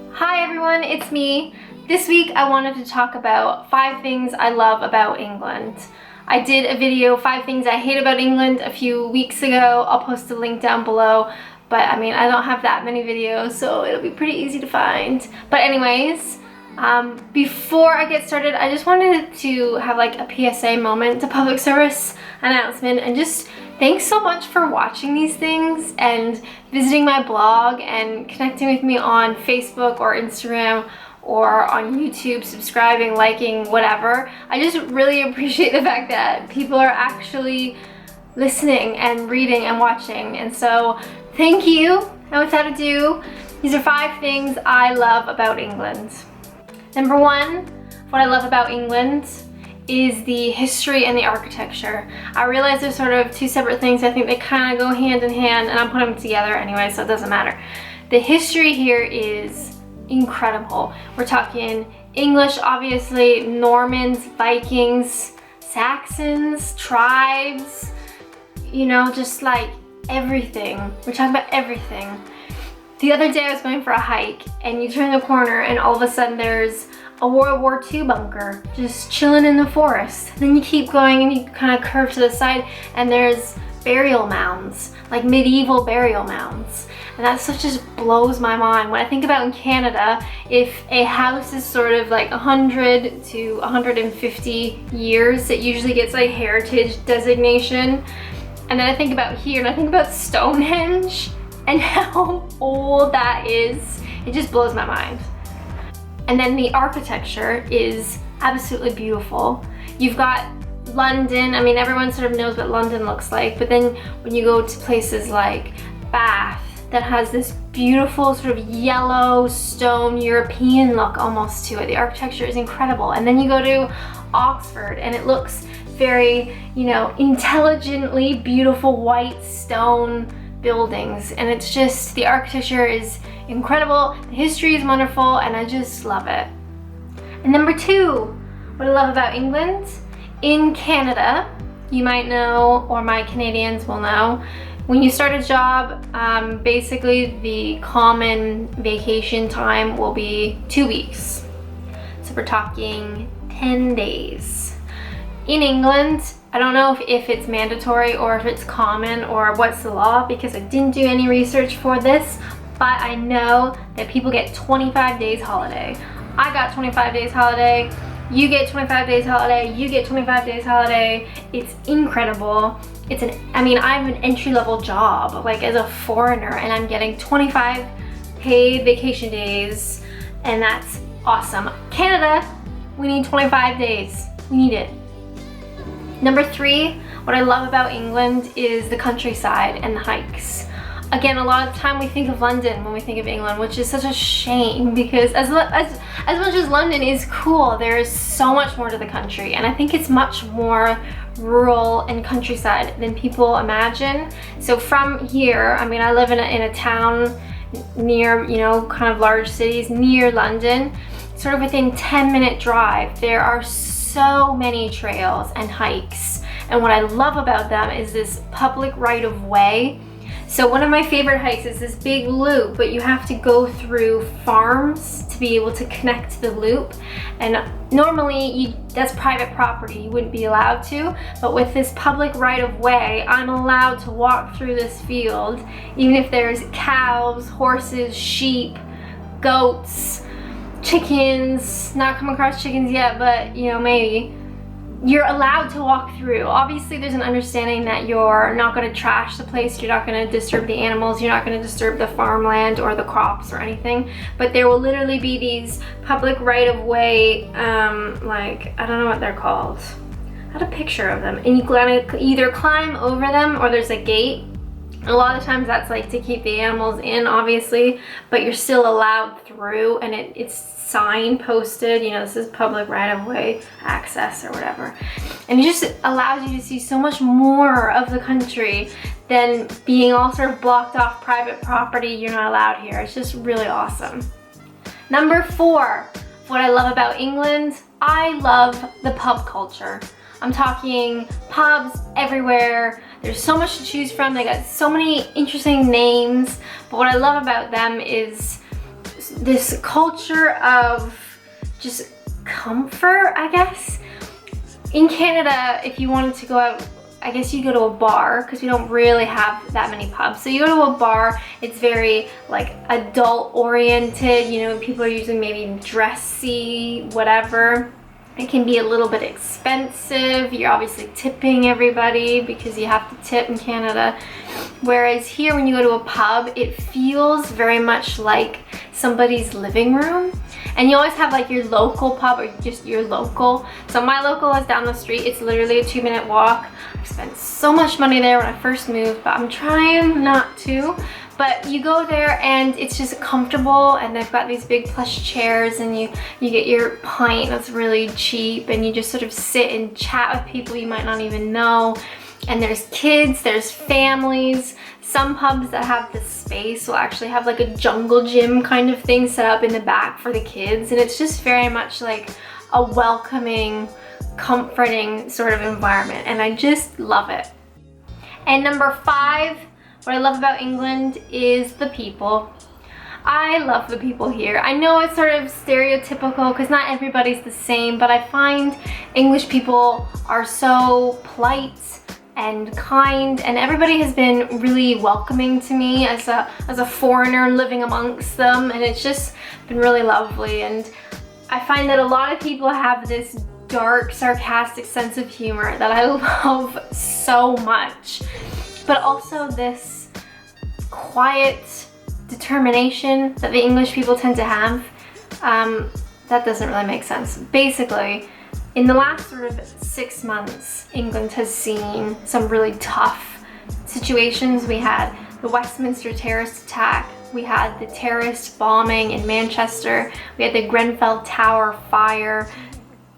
Hi everyone, it's me. This week I wanted to talk about 5 things I love about England. I did a video, 5 things I hate about England, a few weeks ago. I'll post a link down below, but I mean, I don't have that many videos, so it'll be pretty easy to find. But anyways, before I get started, I just wanted to have like a PSA moment, a public service announcement, and just thanks so much for watching these things and visiting my blog and connecting with me on Facebook or Instagram or on YouTube, subscribing, liking, whatever. I just really appreciate the fact that people are actually listening and reading and watching, and so thank you. And without ado, these are 5 things I love about England. Number 1, what I love about England is the history and the architecture. I realize they're sort of 2 separate things. I think they kind of go hand in hand, and I'm putting them together anyway, so it doesn't matter. The history here is incredible. We're talking English, obviously, Normans, Vikings, Saxons, tribes, you know, just like everything. We're talking about everything. The other day I was going for a hike, and you turn the corner and all of a sudden there's a World War II bunker just chilling in the forest. Then you keep going and you kind of curve to the side and there's burial mounds, like medieval burial mounds. And that stuff just blows my mind. When I think about in Canada, if a house is sort of like 100 to 150 years, it usually gets like heritage designation. And then I think about here and I think about Stonehenge and how old that is. It just blows my mind. And then the architecture is absolutely beautiful. You've got London. I mean, everyone sort of knows what London looks like, but then when you go to places like Bath, that has this beautiful sort of yellow stone European look almost to it. The architecture is incredible. And then you go to Oxford and it looks very, you know, intelligently beautiful white stone buildings, and it's just, the architecture is incredible, the history is wonderful, and I just love it. And number 2, what I love about England, in Canada, you might know, or my Canadians will know, when you start a job, basically the common vacation time will be 2 weeks. So we're talking 10 days. In England, I don't know if it's mandatory or if it's common or what's the law, because I didn't do any research for this, but I know that people get 25 days holiday. I got 25 days holiday, you get 25 days holiday, you get 25 days holiday. It's incredible. I mean, I have an entry-level job, like as a foreigner, and I'm getting 25 paid vacation days, and that's awesome. Canada, we need 25 days. We need it. Number 3, what I love about England is the countryside and the hikes. Again, a lot of the time we think of London when we think of England, which is such a shame, because as much as London is cool, there is so much more to the country, and I think it's much more rural and countryside than people imagine. So from here, I mean, I live in a town near, you know, kind of large cities near London, sort of within 10-minute drive. There are so many trails and hikes, and what I love about them is this public right-of-way. So one of my favorite hikes is this big loop, but you have to go through farms to be able to connect to the loop, and normally that's private property, you wouldn't be allowed to, but with this public right-of-way, I'm allowed to walk through this field even if there's cows, horses, sheep, goats, chickens. Not come across chickens yet, but you know, maybe. You're allowed to walk through. Obviously there's an understanding that you're not going to trash the place, you're not going to disturb the animals, you're not going to disturb the farmland or the crops or anything, but there will literally be these public right-of-way, like, I don't know what they're called. I had a picture of them, and you gotta either climb over them or there's a gate. A lot of times that's like to keep the animals in, obviously, but you're still allowed through, and it's sign posted, you know, this is public right-of-way access or whatever. And it just allows you to see so much more of the country than being all sort of blocked off private property. You're not allowed here. It's just really awesome. Number 4, what I love about England, I love the pub culture. I'm talking pubs everywhere. There's so much to choose from. They got so many interesting names, but what I love about them is this culture of just comfort, I guess. In Canada, if you wanted to go out, I guess you go to a bar, because we don't really have that many pubs. So you go to a bar, it's very like adult oriented, you know, people are usually maybe dressy, whatever. It can be a little bit expensive. You're obviously tipping everybody because you have to tip in Canada. Whereas here, when you go to a pub, it feels very much like somebody's living room. And you always have like your local pub, or just your local. So my local is down the street. It's literally a 2-minute walk. I spent so much money there when I first moved, but I'm trying not to. But you go there and it's just comfortable, and they've got these big plush chairs, and you get your pint that's really cheap, and you just sort of sit and chat with people you might not even know. And there's kids, there's families. Some pubs that have this space will actually have like a jungle gym kind of thing set up in the back for the kids, and it's just very much like a welcoming, comforting sort of environment, and I just love it. And number 5, what I love about England is the people. I love the people here. I know it's sort of stereotypical because not everybody's the same, but I find English people are so polite and kind, and everybody has been really welcoming to me as a foreigner living amongst them, and it's just been really lovely. And I find that a lot of people have this dark, sarcastic sense of humor that I love so much, but also this quiet determination that the English people tend to have. That doesn't really make sense. Basically, in the last sort of 6 months, England has seen some really tough situations. We had the Westminster terrorist attack, we had the terrorist bombing in Manchester, we had the Grenfell Tower fire,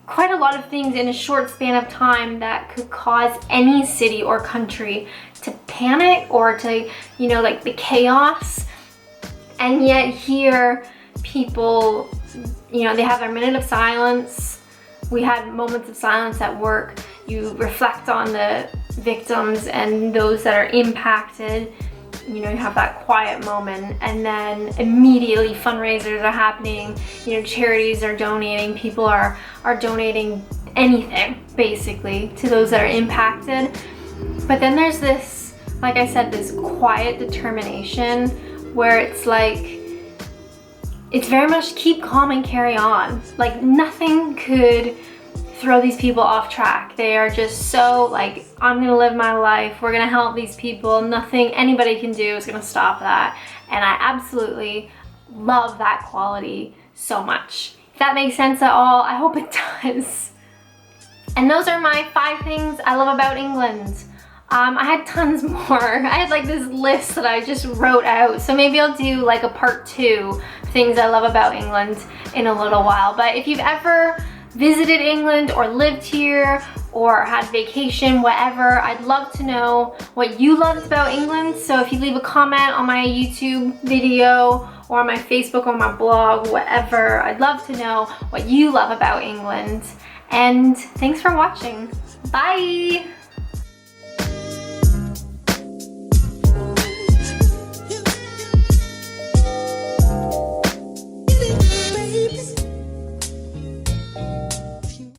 quite a lot of things in a short span of time that could cause any city or country to panic or to, you know, like the chaos. And yet here, people, you know, they have their minute of silence. We had moments of silence at work. You reflect on the victims and those that are impacted. You know, you have that quiet moment, and then immediately fundraisers are happening. You know, charities are donating. People are donating anything, basically, to those that are impacted. But then there's this, like I said, this quiet determination where it's like, it's very much keep calm and carry on. Like nothing could throw these people off track. They are just so like, I'm gonna live my life, we're gonna help these people, nothing anybody can do is gonna stop that. And I absolutely love that quality so much. If that makes sense at all, I hope it does. And those are my 5 things I love about England. I had tons more. I had like this list that I just wrote out. So maybe I'll do like a part 2, things I love about England, in a little while. But if you've ever visited England or lived here or had vacation, whatever, I'd love to know what you loved about England. So if you leave a comment on my YouTube video or on my Facebook or my blog, whatever, I'd love to know what you love about England. And thanks for watching. Bye!